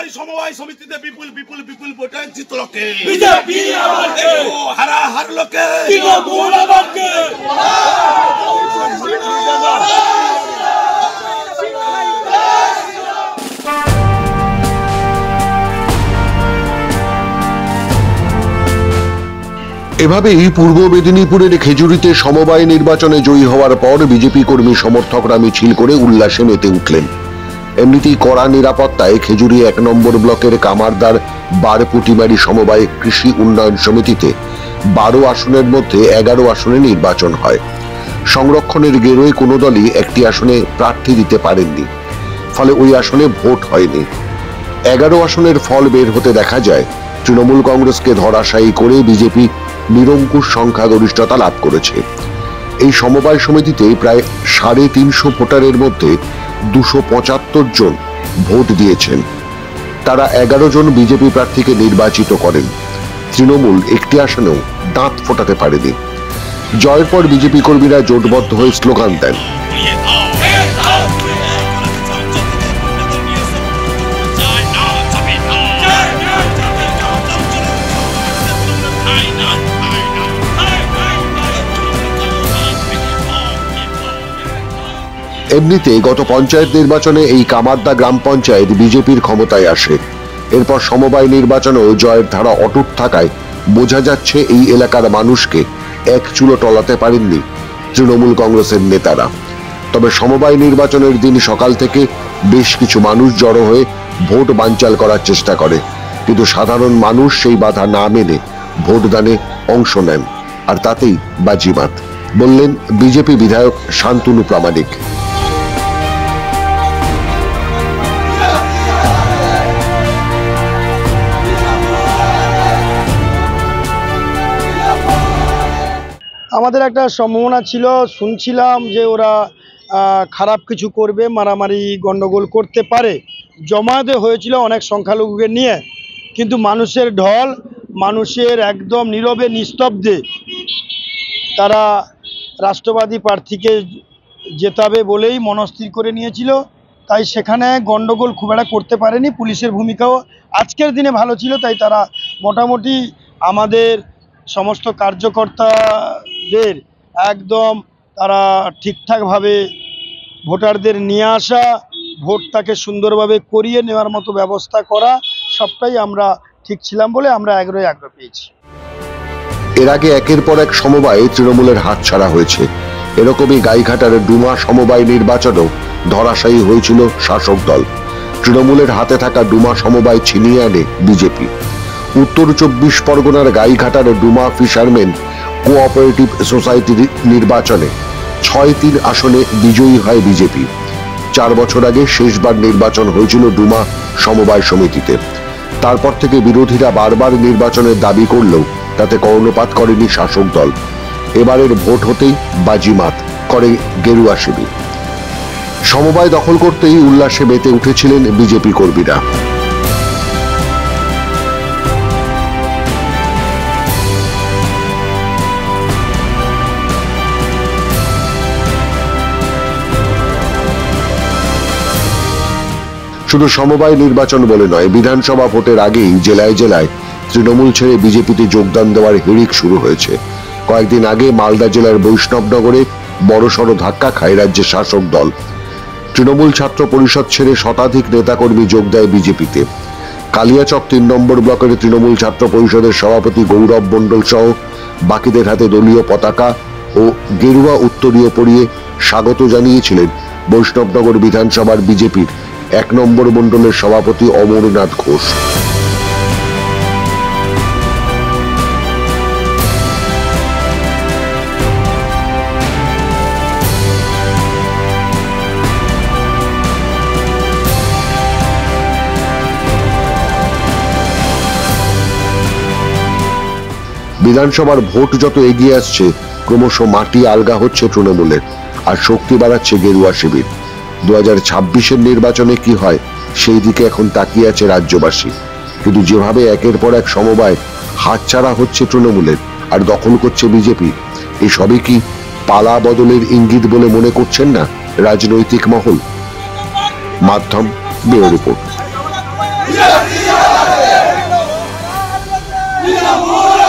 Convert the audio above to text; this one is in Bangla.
আমারই সমবায় সমিতিতে বিপুল বিপুল বিপুল ভোটে জিতলোকে বিজেপি আমাকে হারা হারলোকে তৃণমূল আমাকে এভাবেই পূর্ব মেদিনীপুরের খেজুরিতে সমবায় নির্বাচনে জয়ী হওয়ার পর বিজেপি কর্মী সমর্থকরা মিছিল করে উল্লাসে মেতে উঠলেন। এমনিতেই কড়া নিরাপত্তায় খেজুরি ১ নম্বর ব্লকের কামারদার বারপুটিমারি সমবায় কৃষি উন্নয়ন সমিতিতে ১২ আসনের মধ্যে ১১ আসনে নির্বাচন হয়। সংরক্ষণের গেরোয় কোনো দলই একটি আসনে প্রার্থী দিতে পারেননি, ফলে ওই আসনে ভোট হয়নি। ১১ আসনের ফল বের হতে দেখা যায় তৃণমূল কংগ্রেসকে ধরাশায়ী করে বিজেপি নিরঙ্কুশ সংখ্যাগরিষ্ঠতা লাভ করেছে। এই সমবায় সমিতিতে প্রায় ৩৫০ ভোটারের মধ্যে ২৭৫ জন ভোট দিয়েছেন। তারা ১১ জন বিজেপি প্রার্থীকে নির্বাচিত করেন। তৃণমূল একটি আসনেও দাঁত ফোটাতে পারেনি। জয়ের পর বিজেপি কর্মীরা জোটবদ্ধ হয়ে স্লোগান দেন। এমনিতে গত পঞ্চায়েত নির্বাচনে এই কামারদা গ্রাম পঞ্চায়েত বিজেপির ক্ষমতায় আসে। এরপর সমবায় নির্বাচনেও জয়ের ধারা অটুট থাকায় বোঝা যাচ্ছে এই এলাকার মানুষকে এক চুলো টলাতে পারেননি তৃণমূল কংগ্রেসের নেতারা। তবে সমবায় নির্বাচনের দিন সকাল থেকে বেশ কিছু মানুষ জড়ো হয়ে ভোট বানচাল করার চেষ্টা করে, কিন্তু সাধারণ মানুষ সেই বাধা না মেনে ভোটদানে অংশ নেন, আর তাতেই বাজিমাত, বললেন বিজেপি বিধায়ক শান্তনু প্রামাণিক। আমাদের একটা সম্ভাবনা ছিল, শুনছিলাম যে ওরা খারাপ কিছু করবে, মারামারি গন্ডগোল করতে পারে। জমায়েতে হয়েছিল অনেক সংখ্যালঘুকে নিয়ে, কিন্তু মানুষের ঢল, মানুষের একদম নীরবে নিস্তব্ধে তারা রাষ্ট্রবাদী প্রার্থীকে জেতাবে বলেই মনস্থির করে নিয়েছিল। তাই সেখানে গন্ডগোল খুব একটা করতে পারেনি। পুলিশের ভূমিকাও আজকের দিনে ভালো ছিল, তাই তারা মোটামুটি আমাদের সমস্ত কার্যকর্তাদের একদম তারা ঠিকঠাকভাবে ভোটারদের নিয়ে আসা, ভোটটাকে সুন্দরভাবে করিয়ে নেওয়ার মতো ব্যবস্থা করা, সবটাই আমরা ঠিক ছিলাম বলে আমরা আগ্রহ পেয়েছি। এর আগে একের পর এক সমবায়ে তৃণমূলের হাতছাড়া হয়েছে। এরকমই গাইঘাটার ডুমা সমবায় নির্বাচনেও ধরাশায়ী হয়েছিল শাসক দল। তৃণমূলের হাতে থাকা ডুমা সমবায় ছিনিয়ে আনে বিজেপি। উত্তর ২৪ পরগনার গাইঘাটার ডুমা ফিশারম্যান কোঅপারেটিভ সোসাইটির নির্বাচনে ৬-৩ আসনে বিজয়ী হয় বিজেপি। ৪ বছর আগে শেষবার নির্বাচন হয়েছিল ডুমা সমবায় সমিতিতে। তারপর থেকে বিরোধীরা বারবার নির্বাচনের দাবি করলেও তাতে কর্ণপাত করেনি শাসক দল। এবারের ভোট হতেই বাজিমাত করে গেরুয়া শিবির। সমবায় দখল করতেই উল্লাসে মেতে উঠেছিলেন বিজেপি কর্মীরা। শুধু সমবায় নির্বাচন বলে নয়, বিধানসভা ভোটের আগেই জেলায় জেলায় তৃণমূল ছেড়ে বিজেপিতে যোগদান দেওয়ার হিড়িক শুরু হয়েছে। কয়েকদিন আগে মালদা জেলার বৈষ্ণবনগরে বড়সড় ধাক্কা খায় রাজ্যের শাসক দল। তৃণমূল ছাত্র পরিষদ ছেড়ে শতাধিক নেতাকর্মী যোগ দেয় বিজেপিতে। কালিয়াচক ৩ নম্বর ব্লকের তৃণমূল ছাত্র পরিষদের সভাপতি গৌরব মণ্ডল সহ বাকিদের হাতে দলীয় পতাকা ও গেরুয়া উত্তরীয় পরিয়ে স্বাগত জানিয়েছিলেন বৈষ্ণবনগর বিধানসভার বিজেপির ১ নম্বর মণ্ডলের সভাপতি অমরনাথ ঘোষ। বিধানসভার ভোট যত এগিয়ে আসছে, ক্রমশ মাটি আলগা হচ্ছে তৃণমূলের, আর শক্তি বাড়াচ্ছে গেরুয়া শিবির। ২০২৬-এর নির্বাচনে কি হয় সেই দিকে এখন তাকিয়ে আছে রাজ্যবাসী। কিন্তু যেভাবে একের পর এক সমবায় হাতছাড়া হচ্ছে তৃণমূলের আর দখল করছে বিজেপি, এসবই কি পালা বদলের ইঙ্গিত বলে মনে করছেন না রাজনৈতিক মহল? মাধ্যম ব্যুরো রিপোর্ট। মুর্দাবাদ